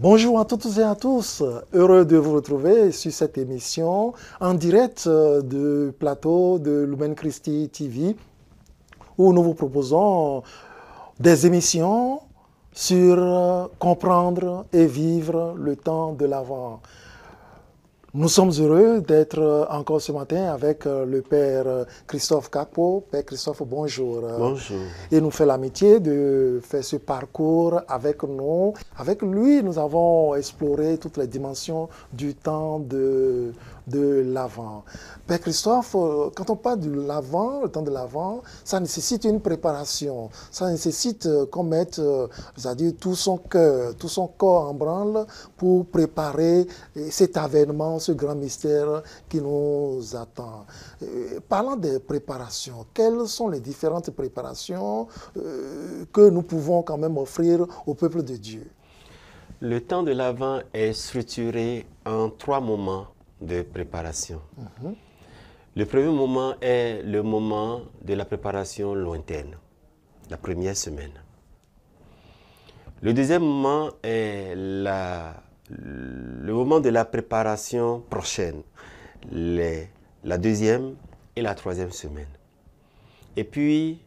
Bonjour à toutes et à tous, heureux de vous retrouver sur cette émission en direct du plateau de Lumen Christi TV où nous vous proposons des émissions sur comprendre et vivre le temps de l'Avent. Nous sommes heureux d'être encore ce matin avec le Père Christophe Kakpo. Père Christophe, bonjour. Bonjour. Il nous fait l'amitié de faire ce parcours avec nous. Avec lui, nous avons exploré toutes les dimensions du temps de l'Avent. Père Christophe, quand on parle de l'Avent, le temps de l'Avent, ça nécessite une préparation. Ça nécessite qu'on mette, c'est-à-dire tout son cœur, tout son corps en branle pour préparer cet avènement, ce grand mystère qui nous attend. Parlant des préparations, quelles sont les différentes préparations que nous pouvons quand même offrir au peuple de Dieu? Le temps de l'Avent est structuré en 3 moments de préparation. Le premier moment est le moment de la préparation lointaine, la première semaine. Le deuxième moment est le moment de la préparation prochaine, la deuxième et la troisième semaine. Et puis,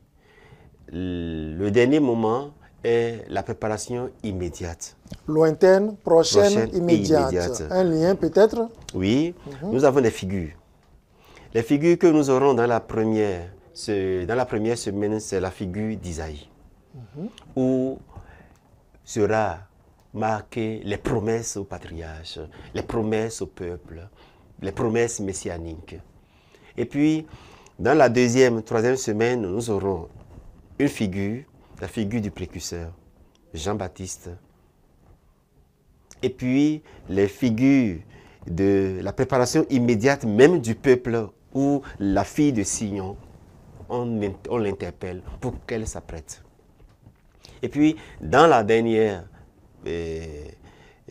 le dernier moment est la préparation immédiate. Lointaine, prochaine, immédiate. Un lien peut-être? Oui, nous avons des figures. Les figures que nous aurons dans la première semaine, c'est la figure d'Isaïe, où sera marquées les promesses aux patriarches, les promesses au peuple, les promesses messianiques. Et puis, dans la deuxième, troisième semaine, nous aurons une figure, la figure du précurseur, Jean-Baptiste. Et puis, les figures de la préparation immédiate même du peuple, où la fille de Sion, on l'interpelle pour qu'elle s'apprête. Et puis, dans la dernière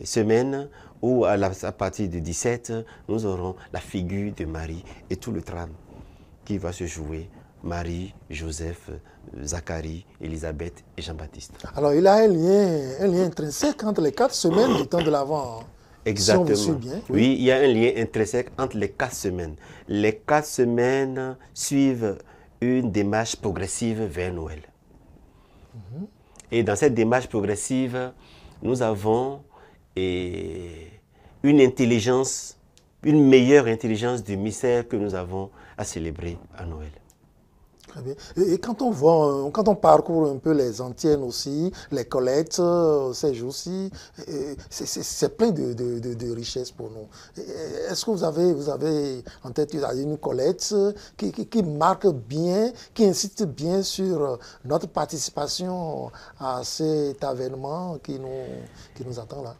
semaine, où à partir du 17, nous aurons la figure de Marie et tout le drame qui va se jouer. Marie, Joseph, Zacharie, Élisabeth et Jean-Baptiste. Alors, il y a un lien intrinsèque entre les 4 semaines du temps de l'Avent. Exactement. Si on vous suit bien. Oui, il y a un lien intrinsèque entre les 4 semaines. Les 4 semaines suivent une démarche progressive vers Noël. Et dans cette démarche progressive, nous avons une intelligence, une meilleure intelligence du mystère que nous avons à célébrer à Noël. Très bien. Et quand on parcourt un peu les antiennes aussi, les collectes, ces jours-ci, c'est plein de richesses pour nous. Est-ce que vous avez en tête une collecte qui marque bien, qui insiste bien sur notre participation à cet avènement qui nous attend là?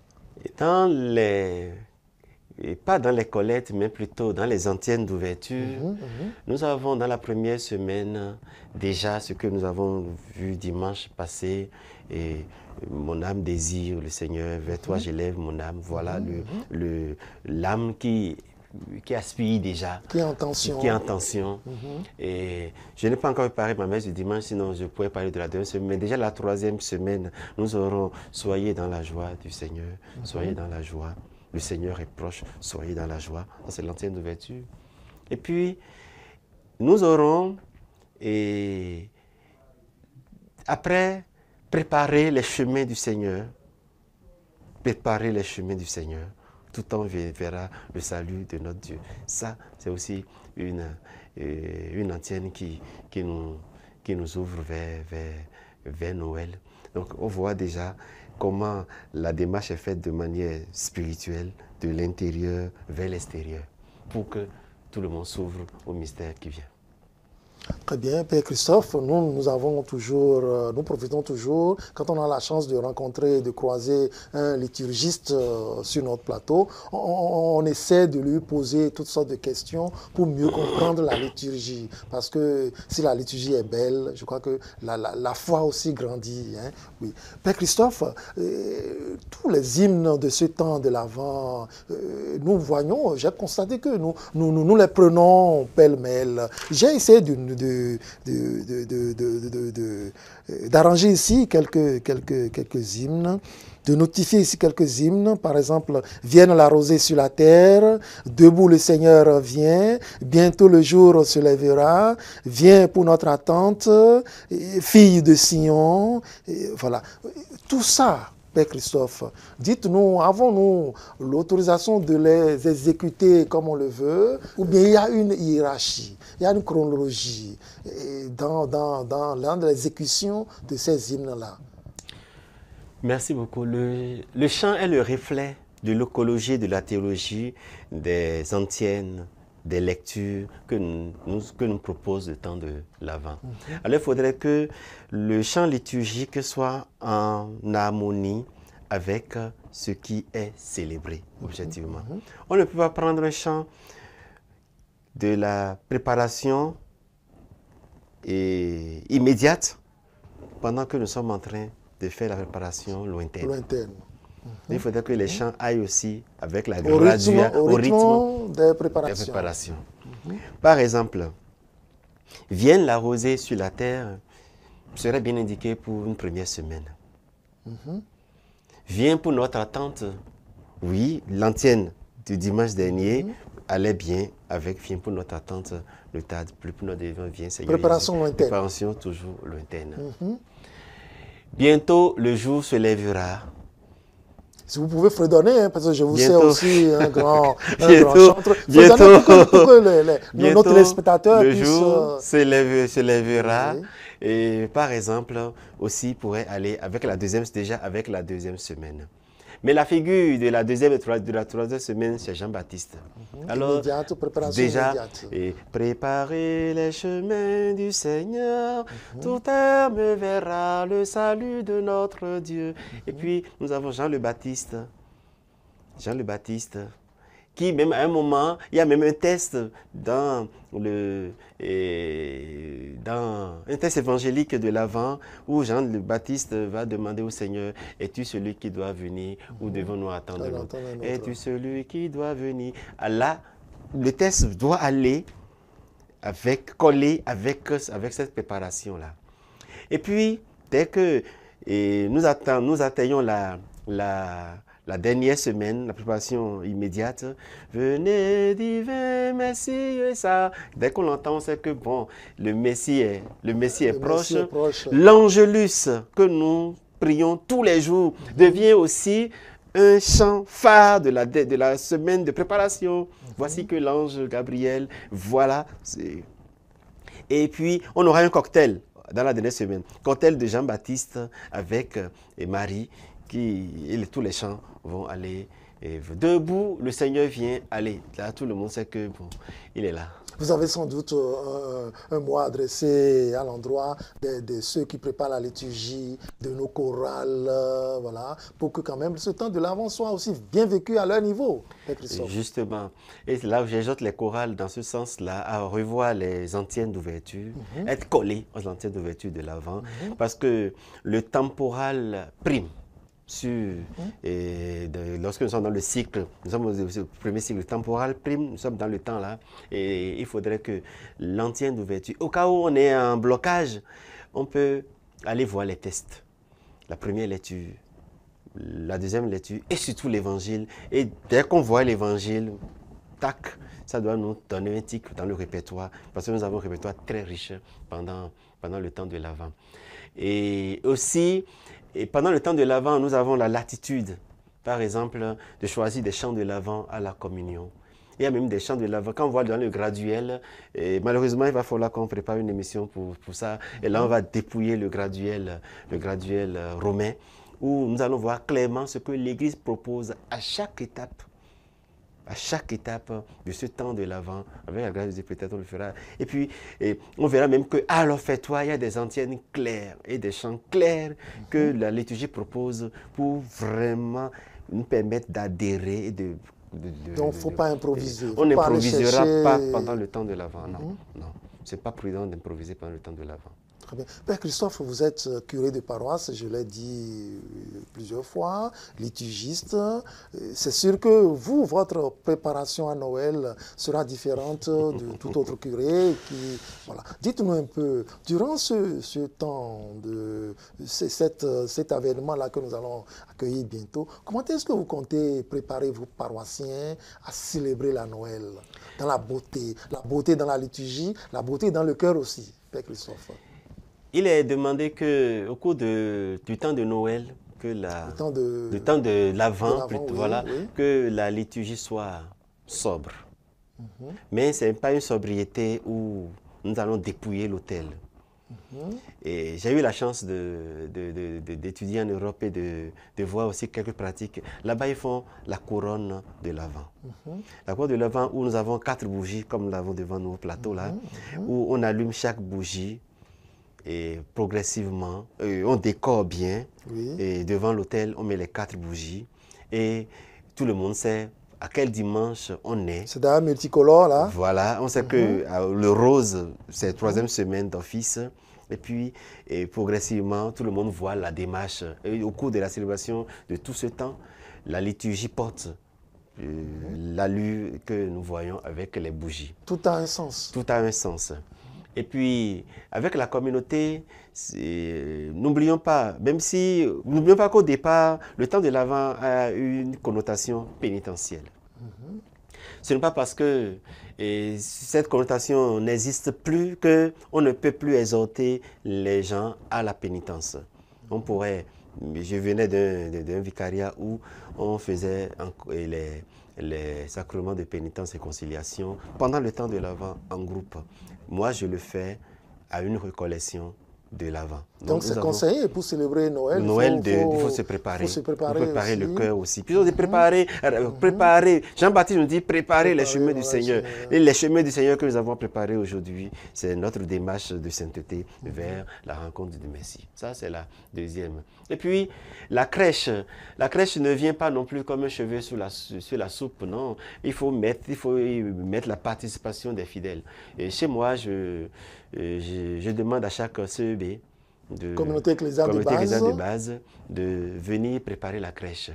Et pas dans les collectes, mais plutôt dans les antennes d'ouverture. Nous avons dans la première semaine déjà ce que nous avons vu dimanche passé. Et mon âme désire le Seigneur, vers toi j'élève mon âme. Voilà l'âme qui aspire déjà. Qui est en tension. Qui est en tension. Et je n'ai pas encore préparé ma messe du dimanche, sinon je pourrais parler de la deuxième semaine. Mais déjà la troisième semaine, nous aurons « Soyez dans la joie du Seigneur, soyez dans la joie ». Le Seigneur est proche, soyez dans la joie. Ça, c'est l'antenne d'ouverture. Et puis, nous aurons, après, préparer les chemins du Seigneur. Préparer les chemins du Seigneur. Tout en verra le salut de notre Dieu. Ça, c'est aussi une antenne qui nous ouvre vers Noël. Donc, on voit déjà comment la démarche est faite de manière spirituelle, de l'intérieur vers l'extérieur, pour que tout le monde s'ouvre au mystère qui vient. Très bien, Père Christophe, nous profitons toujours, quand on a la chance de rencontrer, de croiser un liturgiste sur notre plateau, on essaie de lui poser toutes sortes de questions pour mieux comprendre la liturgie. Parce que si la liturgie est belle, je crois que la foi aussi grandit. Hein? Oui. Père Christophe, tous les hymnes de ce temps de l'Avent, nous voyons, j'ai constaté que nous les prenons pêle-mêle. J'ai essayé d'arranger ici quelques hymnes de notifier ici quelques hymnes. Par exemple, vienne la rosée sur la terre, debout le Seigneur vient, bientôt le jour se lèvera, viens pour notre attente, fille de Sion. Et voilà, tout ça. Père Christophe, dites-nous, avons-nous l'autorisation de les exécuter comme on le veut, ou bien il y a une hiérarchie, il y a une chronologie dans l'exécution de ces hymnes-là? Merci beaucoup. Le chant est le reflet de l'écologie, de la théologie, des antiennes, des lectures que nous propose le temps de l'Avent. Alors, il faudrait que le chant liturgique soit en harmonie avec ce qui est célébré, objectivement. On ne peut pas prendre un chant de la préparation immédiate pendant que nous sommes en train de faire la préparation lointaine. Il faudrait que les chants aillent aussi avec la graduation, au rythme des préparations. Par exemple, vienne la rosée sur la terre serait bien indiqué pour une première semaine. Viens pour notre attente. Oui, l'antienne du dimanche dernier allait bien avec viens pour notre attente. Le tas plus pour notre devant vient. Préparation lointaine. Préparation toujours lointaine. Bientôt le jour se lèvera. Si vous pouvez fredonner, hein, parce que je vous sais aussi un grand chanteur. Bientôt, pour que nos téléspectateurs le puissent... jour se lèvera. Oui. Et par exemple, aussi pourrait aller avec la deuxième semaine. Mais la figure de la deuxième et de la troisième semaine, c'est Jean-Baptiste. Alors, déjà, préparez les chemins du Seigneur, tout terre me verra le salut de notre Dieu. Et puis, nous avons Jean le Baptiste. Jean le Baptiste, qui même à un moment, il y a même un test dans un test évangélique de l'Avent où Jean le Baptiste va demander au Seigneur, es-tu celui qui doit venir ou devons-nous attendre l'autre? Es-tu celui qui doit venir? Là, le test doit aller coller avec cette préparation-là. Et puis, dès que nous atteignons la dernière semaine, la préparation immédiate, venez divin Messie, et ça. Dès qu'on l'entend, on sait que bon, le Messie est proche. L'Angelus que nous prions tous les jours devient aussi un chant phare de la semaine de préparation. Voici que l'ange Gabriel, voilà. Et puis, on aura un cocktail dans la dernière semaine. Cocktail de Jean-Baptiste avec Marie, et tous les chants vont aller. Debout, le Seigneur vient, aller. Là, tout le monde sait que bon, il est là. Vous avez sans doute un mot adressé à l'endroit de ceux qui préparent la liturgie, de nos chorales, voilà, pour que quand même ce temps de l'Avent soit aussi bien vécu à leur niveau. Justement. Et là où j'ajoute les chorales dans ce sens-là, à revoir les antiennes d'ouverture, être collés aux antiennes d'ouverture de l'Avent, parce que le temporal prime. Lorsque nous sommes dans le cycle, nous sommes au premier cycle temporal prime, nous sommes dans le temps là, et il faudrait que l'antienne d'ouverture, au cas où on est en blocage, on peut aller voir les tests. La première lecture, la deuxième lecture, et surtout l'évangile. Et dès qu'on voit l'évangile, tac, ça doit nous donner un tic dans le répertoire, parce que nous avons un répertoire très riche pendant le temps de l'Avent. Et aussi, pendant le temps de l'Avent, nous avons la latitude, par exemple, de choisir des chants de l'Avent à la communion. Il y a même des chants de l'Avent. Quand on voit dans le graduel, malheureusement, il va falloir qu'on prépare une émission pour ça. Et là, on va dépouiller le graduel romain, où nous allons voir clairement ce que l'Église propose à chaque étape de ce temps de l'Avent. Avec la grâce de Dieu, peut-être on le fera. Et puis, on verra même que, alors fais-toi, il y a des antiennes claires et des chants clairs que la liturgie propose pour vraiment nous permettre d'adhérer. Donc, il ne faut pas improviser. On n'improvisera pas pendant le temps de l'Avent. Non, non. Ce n'est pas prudent d'improviser pendant le temps de l'Avent. Très bien. Père Christophe, vous êtes curé de paroisse, je l'ai dit plusieurs fois, liturgiste. C'est sûr que vous, votre préparation à Noël sera différente de tout autre curé. Voilà. Dites-nous un peu, durant ce temps, cet événement-là que nous allons accueillir bientôt, comment est-ce que vous comptez préparer vos paroissiens à célébrer la Noël dans la beauté dans la liturgie, la beauté dans le cœur aussi, Père Christophe? Il est demandé qu'au cours du temps de Noël, du temps de l'Avent, oui, voilà, oui. que la liturgie soit sobre. Mais ce n'est pas une sobriété où nous allons dépouiller l'autel. Et j'ai eu la chance d'étudier en Europe et de voir aussi quelques pratiques. Là-bas, ils font la couronne de l'Avent. La couronne de l'Avent où nous avons 4 bougies, comme nous l'avons devant nos plateaux là, où on allume chaque bougie. Et progressivement, on décore bien. Oui. Et devant l'autel, on met les 4 bougies. Et tout le monde sait à quel dimanche on est. C'est d'ailleurs multicolore, là. Voilà, on sait que le rose, c'est la 3e semaine d'office. Et puis, progressivement, tout le monde voit la démarche. Et au cours de la célébration de tout ce temps, la liturgie porte l'allure que nous voyons avec les bougies. Tout a un sens. Tout a un sens. Et puis, avec la communauté, n'oublions pas qu'au départ, le temps de l'Avent a une connotation pénitentielle. Ce n'est pas parce que cette connotation n'existe plus qu'on ne peut plus exhorter les gens à la pénitence. On pourrait, je venais d'un vicariat où on faisait les sacrements de pénitence et conciliation pendant le temps de l'Avent en groupe. Moi, je le fais à une recollection de l'Avent. Donc c'est conseillé pour célébrer Noël. Il faut se préparer. Il faut préparer le cœur aussi. Puis on dit préparer. Jean-Baptiste nous dit préparer les chemins du Seigneur. Et les chemins du Seigneur que nous avons préparés aujourd'hui, c'est notre démarche de sainteté vers la rencontre du Messie. Ça, c'est la deuxième. Et puis, la crèche. La crèche ne vient pas non plus comme un cheveu sur la soupe, non. Il faut mettre la participation des fidèles. Et chez moi, je demande à chaque CEB, communauté ecclésiale de base, de venir préparer la crèche.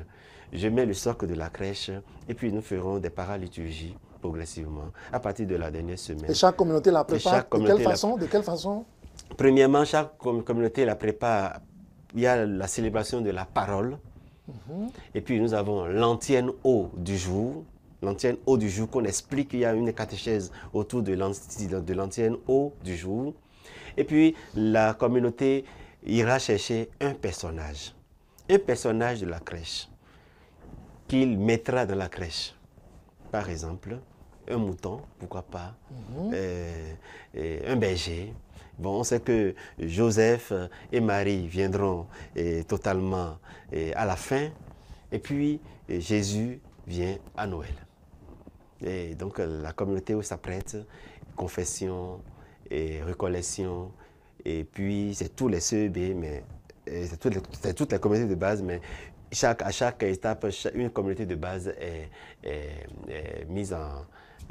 Je mets le socle de la crèche et puis nous ferons des paraliturgies progressivement à partir de la dernière semaine. Et chaque communauté la prépare de quelle façon? Premièrement, chaque communauté la prépare. Il y a la célébration de la parole. Et puis nous avons l'antienne eau du jour. L'antienne eau du jour qu'on explique qu'il y a une catéchèse autour de l'antienne eau du jour. Et puis la communauté ira chercher un personnage de la crèche qu'il mettra dans la crèche. Par exemple, un mouton, pourquoi pas, un berger. Bon, on sait que Joseph et Marie viendront totalement à la fin. Et puis Jésus vient à Noël. Et donc la communauté s'apprête, confession et recollection, et puis c'est tous les CEB, mais c'est toutes les communautés de base, mais à chaque étape, une communauté de base est mise en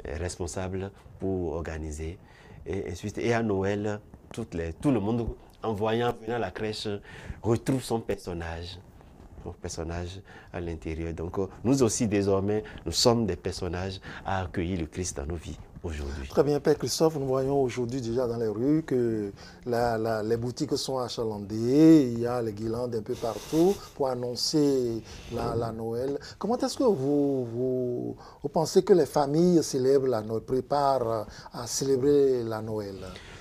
responsable pour organiser. Et ensuite, et à Noël, tout le monde, en venant à la crèche, retrouve son personnage à l'intérieur. Donc nous aussi désormais, nous sommes des personnages à accueillir le Christ dans nos vies aujourd'hui. Très bien, Père Christophe, nous voyons aujourd'hui déjà dans les rues que les boutiques sont achalandées, il y a les guirlandes un peu partout pour annoncer la Noël. Comment est-ce que vous pensez que les familles célèbrent la Noël, préparent à célébrer la Noël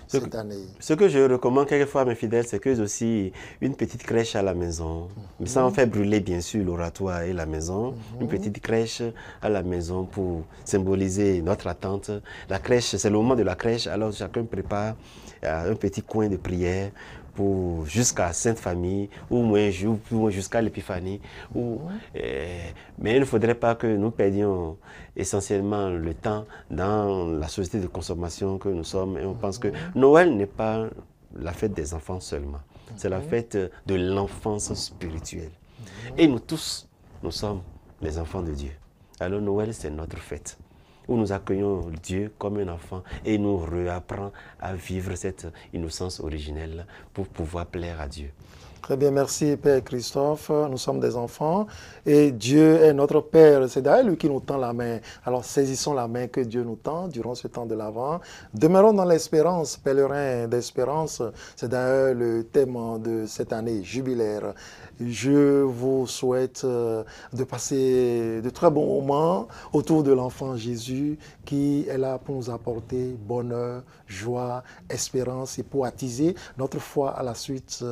cette année? Ce que je recommande quelquefois à mes fidèles, c'est que aussi une petite crèche à la maison. Mais ça, on fait brûler bien sûr l'oratoire et la maison. Une petite crèche à la maison pour symboliser notre attente. La crèche, c'est le moment de la crèche, alors chacun prépare un petit coin de prière jusqu'à Sainte Famille, ou moins jusqu'à l'Épiphanie. Mais il ne faudrait pas que nous perdions essentiellement le temps dans la société de consommation que nous sommes. Et on pense que Noël n'est pas la fête des enfants seulement. C'est la fête de l'enfance spirituelle. Et nous tous, nous sommes les enfants de Dieu. Alors Noël, c'est notre fête. où nous accueillons Dieu comme un enfant et il nous réapprend à vivre cette innocence originelle pour pouvoir plaire à Dieu. Très bien, merci Père Christophe. Nous sommes des enfants et Dieu est notre Père. C'est d'ailleurs lui qui nous tend la main. Alors saisissons la main que Dieu nous tend durant ce temps de l'Avent. Demeurons dans l'espérance, pèlerins d'espérance. C'est d'ailleurs le thème de cette année jubilaire. Je vous souhaite de passer de très bons moments autour de l'enfant Jésus qui est là pour nous apporter bonheur, joie, espérance et pour attiser notre foi à la suite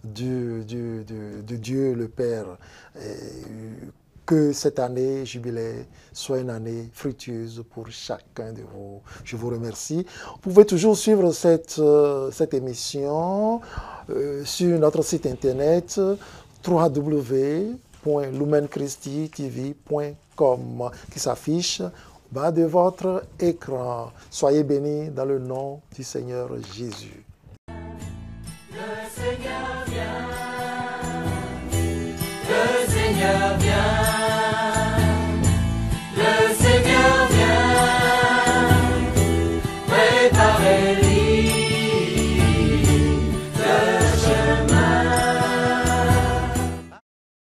de Dieu le Père. Que cette année jubilaire soit une année fructueuse pour chacun de vous. Je vous remercie. Vous pouvez toujours suivre cette émission sur notre site internet www.lumenChristiTV.com qui s'affiche au bas de votre écran. Soyez bénis dans le nom du Seigneur Jésus.